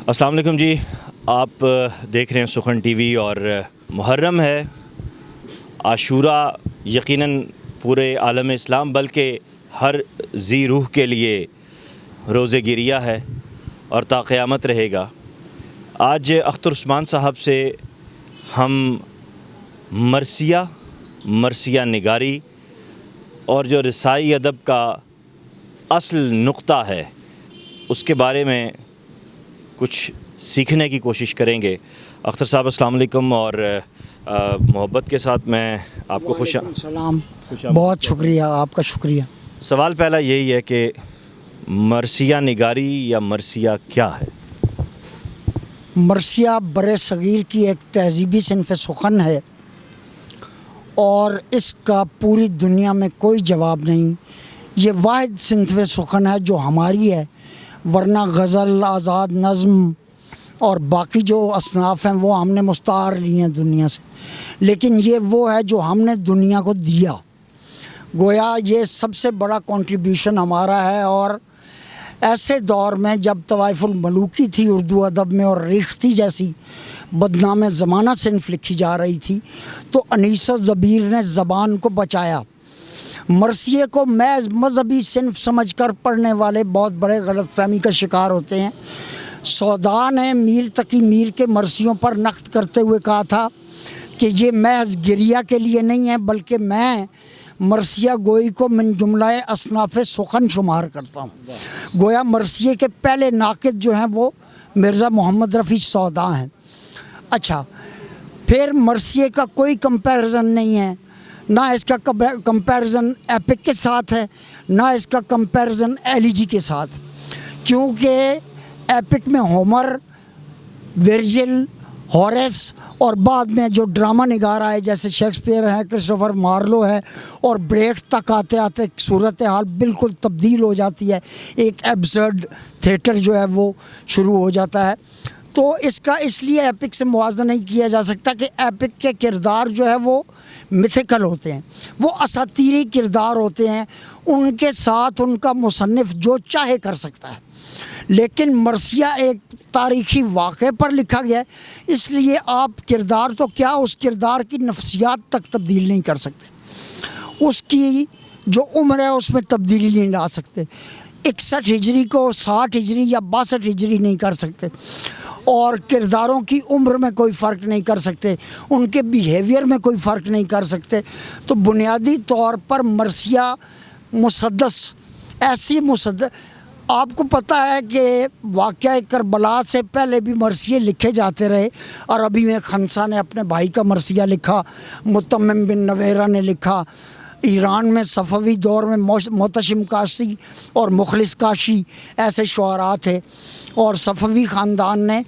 السلام علیکم جی، آپ دیکھ رہے ہیں سخن ٹی وی اور محرم ہے، عاشورہ یقیناً پورے عالم اسلام بلکہ ہر ذی روح کے لیے روز گریہ ہے اور تا قیامت رہے گا۔ آج اختر عثمان صاحب سے ہم مرثیہ نگاری اور جو رسائی ادب کا اصل نقطہ ہے اس کے بارے میں کچھ سیکھنے کی کوشش کریں گے۔ اختر صاحب السلام علیکم، اور محبت کے ساتھ میں آپ کو السلام، بہت شکریہ، آپ کا شکریہ۔ سوال پہلا یہی ہے کہ مرثیہ نگاری یا مرثیہ کیا ہے؟ مرثیہ بر صغیر کی ایک تہذیبی صنف سخن ہے اور اس کا پوری دنیا میں کوئی جواب نہیں۔ یہ واحد صنف سخن ہے جو ہماری ہے، ورنہ غزل، آزاد نظم اور باقی جو اصناف ہیں وہ ہم نے مستعار لی ہیں دنیا سے، لیکن یہ وہ ہے جو ہم نے دنیا کو دیا۔ گویا یہ سب سے بڑا کنٹریبیوشن ہمارا ہے، اور ایسے دور میں جب طوائف الملوکی تھی اردو ادب میں اور ریختہ جیسی بدنام زمانہ صنف لکھی جا رہی تھی، تو انیس و ضبیر نے زبان کو بچایا۔ مرثیے کو محض مذہبی صنف سمجھ کر پڑھنے والے بہت بڑے غلط فہمی کا شکار ہوتے ہیں۔ سودا نے میر تقی میر کے مرثیوں پر نقد کرتے ہوئے کہا تھا کہ یہ محض گریہ کے لیے نہیں ہے، بلکہ میں مرثیہ گوئی کو من جملہ اصناف سخن شمار کرتا ہوں۔ گویا مرثیے کے پہلے ناقد جو ہیں وہ مرزا محمد رفیع سودا ہیں۔ اچھا، پھر مرثیے کا کوئی کمپیریزن نہیں ہے، نہ اس کا کمپیریزن ایپک کے ساتھ ہے، نہ اس کا کمپیریزن ایلیجی کے ساتھ، کیونکہ ایپک میں ہومر، ورجل، ہوریس اور بعد میں جو ڈرامہ نگار آئے جیسے شیکسپیئر ہے، کرسٹوفر مارلو ہے، اور بریک تک آتے آتے صورتحال بالکل تبدیل ہو جاتی ہے، ایک ایبسرڈ تھیٹر جو ہے وہ شروع ہو جاتا ہے۔ تو اس کا اس لیے ایپک سے موازنہ نہیں کیا جا سکتا کہ ایپک کے کردار جو ہے وہ میتھیکل ہوتے ہیں، وہ اساطیری کردار ہوتے ہیں، ان کے ساتھ ان کا مصنف جو چاہے کر سکتا ہے۔ لیکن مرثیہ ایک تاریخی واقعے پر لکھا گیا ہے، اس لیے آپ کردار تو کیا، اس کردار کی نفسیات تک تبدیل نہیں کر سکتے، اس کی جو عمر ہے اس میں تبدیلی نہیں لا سکتے۔ 61 ہجری کو 60 ہجری یا 62 ہجری نہیں کر سکتے، اور کرداروں کی عمر میں کوئی فرق نہیں کر سکتے، ان کے بیہیویئر میں کوئی فرق نہیں کر سکتے۔ تو بنیادی طور پر مرثیہ مسدس، ایسی مسدس، آپ کو پتہ ہے کہ واقعہ کربلا سے پہلے بھی مرثیے لکھے جاتے رہے۔ عربی میں خنسا نے اپنے بھائی کا مرثیہ لکھا، متمم بن نویرہ نے لکھا، ایران میں صفوی دور میں محتشم کاشی اور مخلص کاشی ایسے شعراء تھے، اور صفوی خاندان نے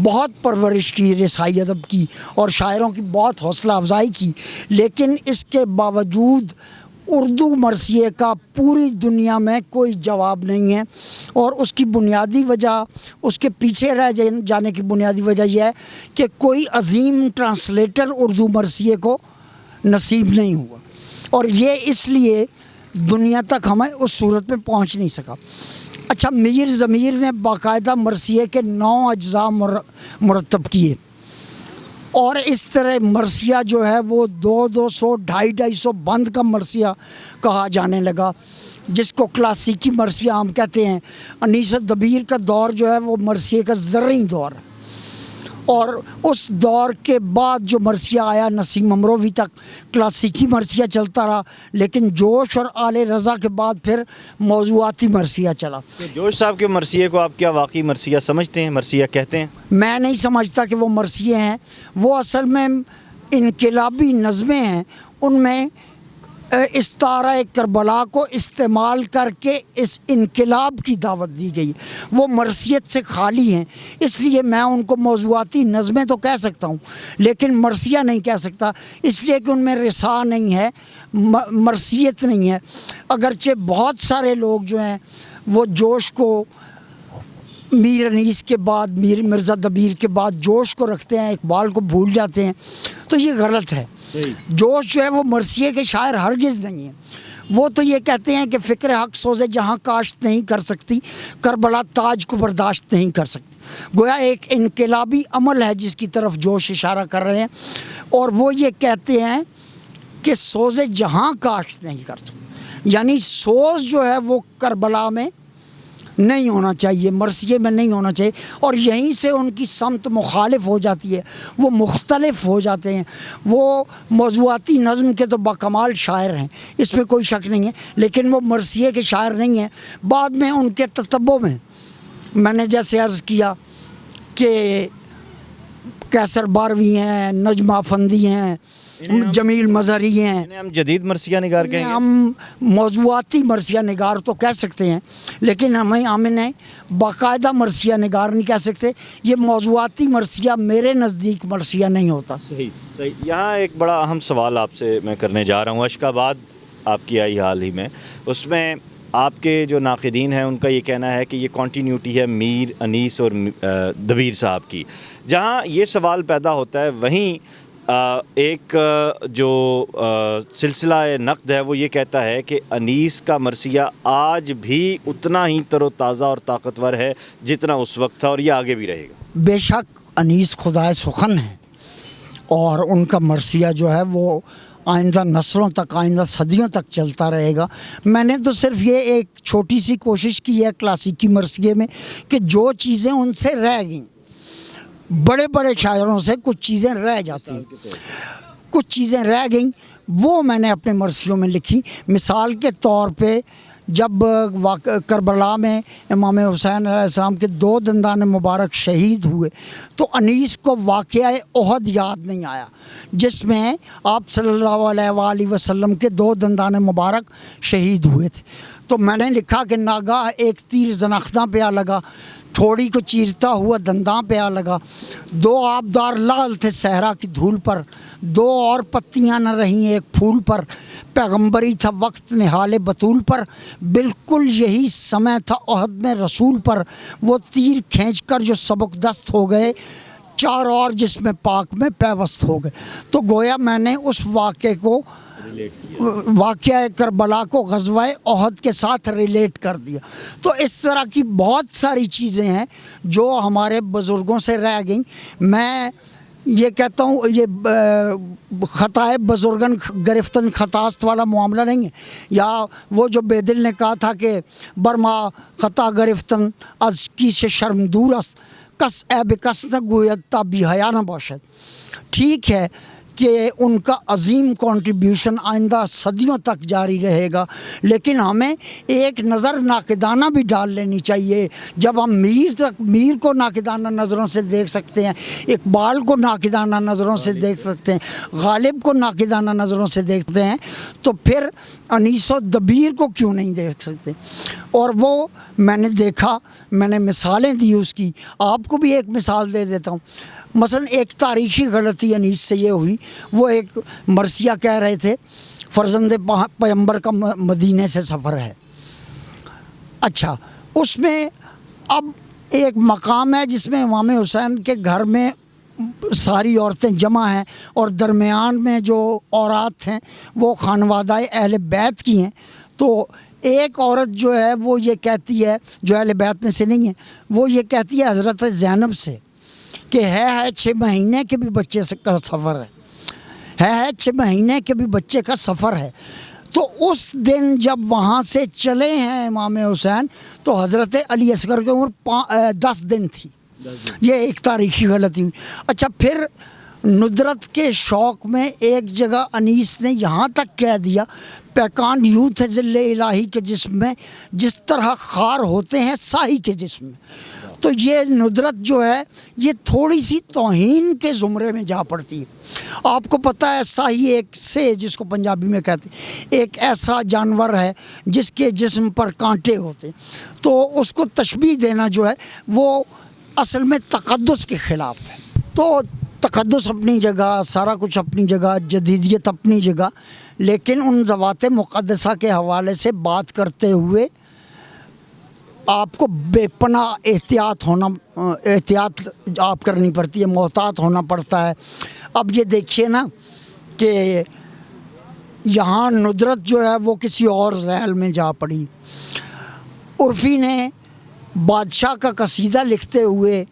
بہت پرورش کی رسائی ادب کی اور شاعروں کی بہت حوصلہ افزائی کی، لیکن اس کے باوجود اردو مرثیے کا پوری دنیا میں کوئی جواب نہیں ہے۔ اور اس کی بنیادی وجہ، اس کے پیچھے رہ جانے کی بنیادی وجہ یہ ہے کہ کوئی عظیم ٹرانسلیٹر اردو مرثیے کو نصیب نہیں ہوا، اور یہ اس لیے دنیا تک ہمیں اس صورت میں پہنچ نہیں سکا۔ اچھا، میر ضمیر نے باقاعدہ مرثیے کے 9 اجزاء مرتب کیے، اور اس طرح مرثیہ جو ہے وہ 200 250 بند کا مرثیہ کہا جانے لگا، جس کو کلاسیکی مرثیہ ہم کہتے ہیں۔ انیس ضبیر کا دور جو ہے وہ مرثیے کا زرعی دور، اور اس دور کے بعد جو مرثیہ آیا نسیم امروی تک کلاسیکی مرثیہ چلتا رہا، لیکن جوش اور آل رضا کے بعد پھر موضوعاتی مرثیہ چلا۔ جوش صاحب کے مرثیے کو آپ کیا واقعی مرثیہ سمجھتے ہیں، مرثیہ کہتے ہیں؟ میں نہیں سمجھتا کہ وہ مرثیے ہیں، وہ اصل میں انقلابی نظمیں ہیں، ان میں استعارہ کربلا کو استعمال کر کے اس انقلاب کی دعوت دی گئی، وہ مرثیت سے خالی ہیں، اس لیے میں ان کو موضوعاتی نظمیں تو کہہ سکتا ہوں لیکن مرثیہ نہیں کہہ سکتا، اس لیے کہ ان میں رسا نہیں ہے، مرثیت نہیں ہے۔ اگرچہ بہت سارے لوگ جو ہیں وہ جوش کو میر انیس کے بعد، میر مرزا دبیر کے بعد جوش کو رکھتے ہیں، اقبال کو بھول جاتے ہیں، تو یہ غلط ہے۔ جوش جو ہے وہ مرثیے کے شاعر ہرگز نہیں ہیں، وہ تو یہ کہتے ہیں کہ فکر حق سوزے جہاں کاشت نہیں کر سکتی، کربلا تاج کو برداشت نہیں کر سکتی۔ گویا ایک انقلابی عمل ہے جس کی طرف جوش اشارہ کر رہے ہیں، اور وہ یہ کہتے ہیں کہ سوز جہاں کاشت نہیں کر سکتے، یعنی سوز جو ہے وہ کربلا میں نہیں ہونا چاہیے، مرثیے میں نہیں ہونا چاہیے، اور یہیں سے ان کی سمت مخالف ہو جاتی ہے، وہ مختلف ہو جاتے ہیں۔ وہ موضوعاتی نظم کے تو باکمال شاعر ہیں، اس میں کوئی شک نہیں ہے، لیکن وہ مرثیے کے شاعر نہیں ہیں۔ بعد میں ان کے تتبع میں نے جیسے عرض کیا کہ کیسر باروی ہیں، نجم افندی ہیں، جمیل مظہری ہیں، انہیں ہم جدید مرثیہ نگار کہیں گے؟ ہم موضوعاتی مرثیہ نگار تو کہہ سکتے ہیں، لیکن ہم انہیں باقاعدہ مرثیہ نگار نہیں کہہ سکتے۔ یہ موضوعاتی مرثیہ میرے نزدیک مرثیہ نہیں ہوتا۔ صحیح۔ یہاں ایک بڑا اہم سوال آپ سے میں کرنے جا رہا ہوں۔ اشک آباد آپ کی آئی حال ہی میں، اس میں آپ کے جو ناقدین ہیں ان کا یہ کہنا ہے کہ یہ کنٹینیوٹی ہے میر، انیس اور دبیر صاحب کی۔ جہاں یہ سوال پیدا ہوتا ہے وہیں ایک جو سلسلہ نقد ہے وہ یہ کہتا ہے کہ انیس کا مرثیہ آج بھی اتنا ہی تر و تازہ اور طاقتور ہے جتنا اس وقت تھا، اور یہ آگے بھی رہے گا۔ بے شک انیس خدائے سخن ہے، اور ان کا مرثیہ جو ہے وہ آئندہ نسلوں تک، آئندہ صدیوں تک چلتا رہے گا۔ میں نے تو صرف یہ ایک چھوٹی سی کوشش کی ہے کلاسیکی مرثیے میں کہ جو چیزیں ان سے رہ گئیں، بڑے بڑے شاعروں سے کچھ چیزیں رہ جاتی ہیں، کچھ چیزیں رہ گئیں، وہ میں نے اپنے مرثیوں میں لکھی۔ مثال کے طور پہ جب کربلا میں امام حسین علیہ السلام کے 2 دندان مبارک شہید ہوئے تو انیس کو واقعہ احد یاد نہیں آیا، جس میں آپ صلی اللہ علیہ وآلہ وسلم کے 2 دندان مبارک شہید ہوئے تھے۔ تو میں نے لکھا کہ ناگاہ ایک تیر زنخداں پہ آ لگا، تھوڑی کو چیرتا ہوا دنداں پہ آ لگا، 2 آبدار لعل تھے صحرا کی دھول پر، 2 اور پتیاں نہ رہیں ایک پھول پر، پیغمبری تھا وقت نہال بطول پر، بالکل یہی سمے تھا احد میں رسول پر، وہ تیر کھینچ کر جو سبک دست ہو گئے، 4 اور جسم پاک میں پیوست ہو گئے۔ تو گویا میں نے اس واقعے کو، واقعہ کربلا کو غزوہ احد کے ساتھ ریلیٹ کر دیا۔ تو اس طرح کی بہت ساری چیزیں ہیں جو ہمارے بزرگوں سے رہ گئیں۔ میں یہ کہتا ہوں یہ خطائے بزرگن گرفتن خطاست والا معاملہ نہیں ہے، یا وہ جو بے دل نے کہا تھا کہ برما خطا گرفتن از کی سے شرم دور است، کس اے بکس نہ گوید تا بی حیا نہ باشد۔ ٹھیک ہے کہ ان کا عظیم کنٹریبیوشن آئندہ صدیوں تک جاری رہے گا، لیکن ہمیں ایک نظر ناقدانہ بھی ڈال لینی چاہیے۔ جب ہم میر کو ناقدانہ نظروں سے دیکھ سکتے ہیں، اقبال کو ناقدانہ نظروں سے دیکھ سکتے ہیں، غالب کو ناقدانہ نظروں سے دیکھتے ہیں، تو پھر انیس و دبیر کو کیوں نہیں دیکھ سکتے؟ اور وہ میں نے دیکھا، میں نے مثالیں دی اس کی، آپ کو بھی ایک مثال دے دیتا ہوں۔ مثلا ایک تاریخی غلطی انیس سے یہ ہوئی، وہ ایک مرثیہ کہہ رہے تھے فرزند پیغمبر کا مدینے سے سفر ہے۔ اچھا، اس میں اب ایک مقام ہے جس میں امام حسین کے گھر میں ساری عورتیں جمع ہیں، اور درمیان میں جو عورات ہیں وہ خانوادہ اہل بیت کی ہیں۔ تو ایک عورت جو ہے وہ یہ کہتی ہے، جو اہل بیت میں سے نہیں ہے، وہ یہ کہتی ہے حضرت زینب سے کہ ہے 6 مہینے کے بھی بچے کا سفر ہے 6 مہینے کے بھی بچے کا سفر ہے۔ تو اس دن جب وہاں سے چلے ہیں امام حسین تو حضرت علی اصغر کی عمر 10 دن تھی۔ یہ ایک تاریخی غلطی ہوئی۔ اچھا، پھر ندرت کے شوق میں ایک جگہ انیس نے یہاں تک کہہ دیا، پیکان یوں تھے ذل الہی کے جسم میں جس طرح خار ہوتے ہیں ساہی کے جسم میں۔ تو یہ ندرت جو ہے یہ تھوڑی سی توہین کے زمرے میں جا پڑتی ہے۔ آپ کو پتہ ہے ساہی ایک سے جس کو پنجابی میں کہتے ہیں، ایک ایسا جانور ہے جس کے جسم پر کانٹے ہوتے ہیں، تو اس کو تشبیہ دینا جو ہے وہ اصل میں تقدس کے خلاف ہے۔ تو تقدس اپنی جگہ، سارا کچھ اپنی جگہ، جدیدیت اپنی جگہ، لیکن ان ذوات مقدسہ کے حوالے سے بات کرتے ہوئے آپ کو بے پناہ احتیاط آپ کرنی پڑتی ہے، محتاط ہونا پڑتا ہے۔ اب یہ دیکھیے نا کہ یہاں ندرت جو ہے وہ کسی اور ذیل میں جا پڑی۔ عرفی نے بادشاہ کا قصیدہ لکھتے ہوئے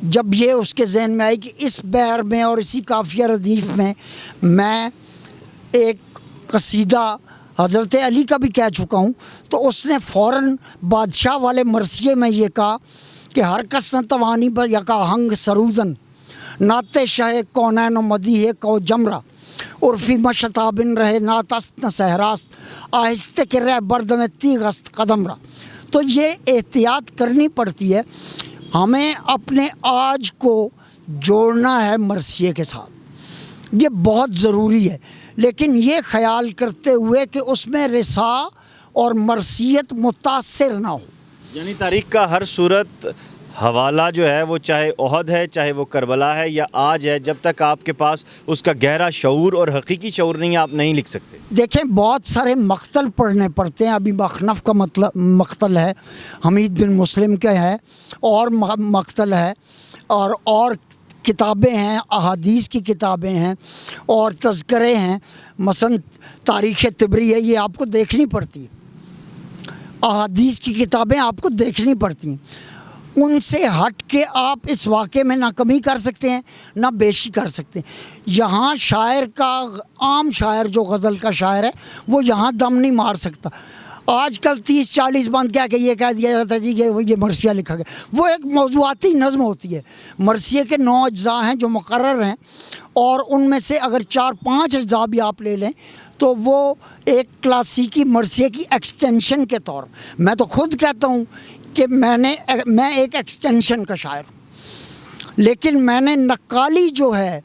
جب یہ اس کے ذہن میں آئی کہ اس بحر میں اور اسی قافیہ ردیف میں ایک قصیدہ حضرت علی کا بھی کہہ چکا ہوں، تو اس نے فوراً بادشاہ والے مرثیے میں یہ کہا کہ ہر کس نہ توانی ب یکا ہنگ سرودن نعت شہ کونین و مدی ہے کو جمرہ عرفی مشتابن رہے ناتست نہ صحراست آہستہ کے رہ برد میں تیغست قدم را۔ تو یہ احتیاط کرنی پڑتی ہے، ہمیں اپنے آج کو جوڑنا ہے مرثیے کے ساتھ، یہ بہت ضروری ہے، لیکن یہ خیال کرتے ہوئے کہ اس میں رسا اور مرثیت متاثر نہ ہو۔ یعنی تاریخ کا ہر صورت حوالہ جو ہے وہ چاہے احد ہے، چاہے وہ کربلا ہے یا آج ہے، جب تک آپ کے پاس اس کا گہرا شعور اور حقیقی شعور نہیں، آپ نہیں لکھ سکتے۔ دیکھیں بہت سارے مقتل پڑھنے پڑتے ہیں، ابھی مخنف کا مقتل ہے، حمید بن مسلم کا ہے، اور مقتل ہے، اور کتابیں ہیں، احادیث کی کتابیں ہیں اور تذکرے ہیں، مثلا تاریخ طبری ہے، یہ آپ کو دیکھنی پڑتی ہے، احادیث کی کتابیں آپ کو دیکھنی پڑتی ہیں، ان سے ہٹ کے آپ اس واقعے میں نہ کمی کر سکتے ہیں نہ بیشی کر سکتے ہیں۔ یہاں شاعر کا، عام شاعر جو غزل کا شاعر ہے، وہ یہاں دم نہیں مار سکتا۔ آج کل 30-40 بند کہہ کے یہ کہہ دیا جاتا ہے جی کہ یہ مرثیہ لکھا گیا، وہ ایک موضوعاتی نظم ہوتی ہے۔ مرثیے کے 9 اجزاء ہیں جو مقرر ہیں، اور ان میں سے اگر 4-5 اجزاء بھی آپ لے لیں تو وہ ایک کلاسیکی مرثیے کی ایکسٹینشن کے طور، میں تو خود کہتا ہوں کہ میں ایک ایکسٹینشن کا شاعر ہوں، لیکن میں نے نقالی جو ہے،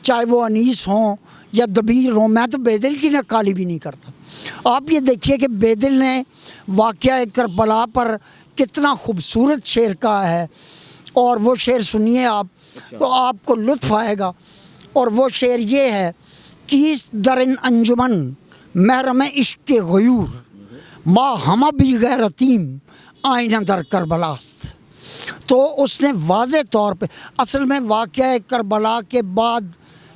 چاہے وہ انیس ہوں یا دبیر ہوں، میں تو بیدل کی نقالی بھی نہیں کرتا۔ آپ یہ دیکھیے کہ بیدل نے واقعہ کربلا پر کتنا خوبصورت شعر کہا ہے، اور وہ شعر سنیے آپ تو آپ کو لطف آئے گا، اور وہ شعر یہ ہے: کیس درن انجمن محرم عشق کے غیور ما ہمہ بھی غیرتیم آئینہ در کربلاست۔ تو اس نے واضح طور پہ، اصل میں واقعہ کربلا کے بعد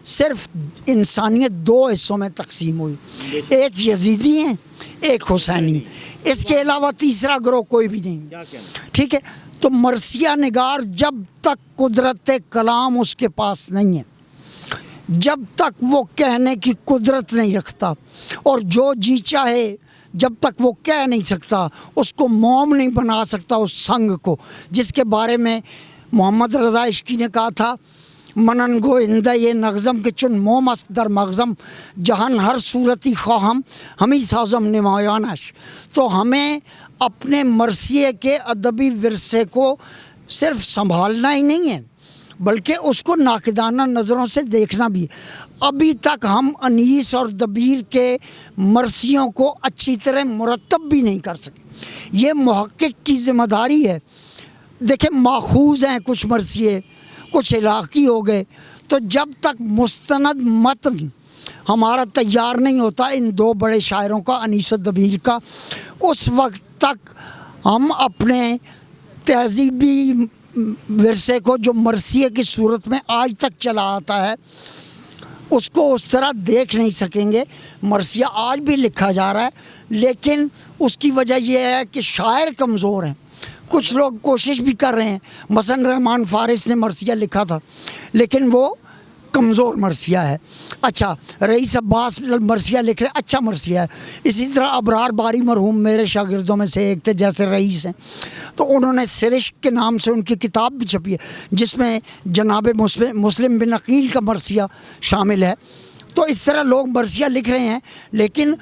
صرف انسانیت 2 حصوں میں تقسیم ہوئی، ایک یزیدی ہیں، ایک حسینی، اس کے علاوہ تیسرا گروہ کوئی بھی نہیں، ٹھیک ہے۔ تو مرثیہ نگار جب تک قدرت کلام اس کے پاس نہیں ہے، جب تک وہ کہنے کی قدرت نہیں رکھتا، اور جو جی چاہے جب تک وہ کہہ نہیں سکتا، اس کو موم نہیں بنا سکتا اس سنگ کو، جس کے بارے میں محمد رضا عشقی نے کہا تھا: منن گو اندہ یہ نغزم کے چن موم است در مغزم جہان ہر صورتی خواہم ہمیں سازم نمایانش۔ تو ہمیں اپنے مرثیے کے ادبی ورثے کو صرف سنبھالنا ہی نہیں ہے، بلکہ اس کو ناقدانہ نظروں سے دیکھنا بھی۔ ابھی تک ہم انیس اور دبیر کے مرثیوں کو اچھی طرح مرتب بھی نہیں کر سکے، یہ محقق کی ذمہ داری ہے۔ دیکھیں ماخوذ ہیں کچھ مرثیے، کچھ علاقی ہو گئے، تو جب تک مستند متن ہمارا تیار نہیں ہوتا ان 2 بڑے شاعروں کا، انیس و دبیر کا، اس وقت تک ہم اپنے تہذیبی ورثے کو جو مرثیے کی صورت میں آج تک چلا آتا ہے اس کو اس طرح دیکھ نہیں سکیں گے۔ مرثیہ آج بھی لکھا جا رہا ہے، لیکن اس کی وجہ یہ ہے کہ شاعر کمزور ہیں، کچھ لوگ کوشش بھی کر رہے ہیں، مثلا رحمان فارس نے مرثیہ لکھا تھا لیکن وہ کمزور مرثیہ ہے۔ اچھا رئیس عباس مرثیہ لکھ رہے، اچھا مرثیہ ہے۔ اسی طرح ابرار باری مرحوم میرے شاگردوں میں سے ایک تھے، جیسے رئیس ہیں، تو انہوں نے سرشک کے نام سے ان کی کتاب بھی چھپی ہے جس میں جناب مسلم بن عقیل کا مرثیہ شامل ہے۔ تو اس طرح لوگ مرثیہ لکھ رہے ہیں، لیکن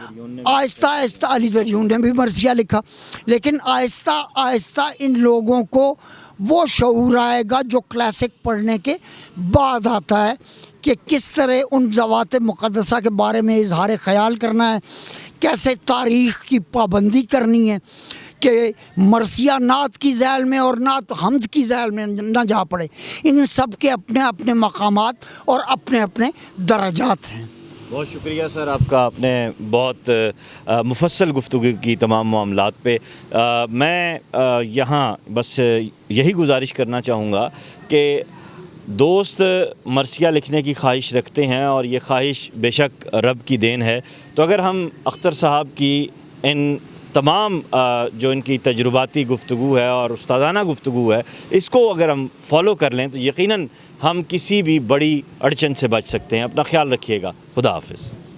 آہستہ آہستہ علی زریون نے بھی مرثیہ لکھا، لیکن آہستہ آہستہ ان لوگوں کو وہ شعور آئے گا جو کلاسک پڑھنے کے بعد آتا ہے کہ کس طرح ان ذوات مقدسہ کے بارے میں اظہار خیال کرنا ہے، کیسے تاریخ کی پابندی کرنی ہے کہ مرثیہ نعت کی ذیل میں اور نعت حمد کی ذیل میں نہ جا پڑے۔ ان سب کے اپنے اپنے مقامات اور اپنے اپنے درجات ہیں۔ بہت شکریہ سر آپ کا، آپ نے بہت مفصل گفتگو کی تمام معاملات پہ۔ میں یہاں بس یہی گزارش کرنا چاہوں گا کہ دوست مرثیہ لکھنے کی خواہش رکھتے ہیں، اور یہ خواہش بے شک رب کی دین ہے، تو اگر ہم اختر صاحب کی ان تمام جو ان کی تجرباتی گفتگو ہے اور استادانہ گفتگو ہے، اس کو اگر ہم فالو کر لیں تو یقیناً ہم کسی بھی بڑی اڑچن سے بچ سکتے ہیں۔ اپنا خیال رکھیے گا، خدا حافظ۔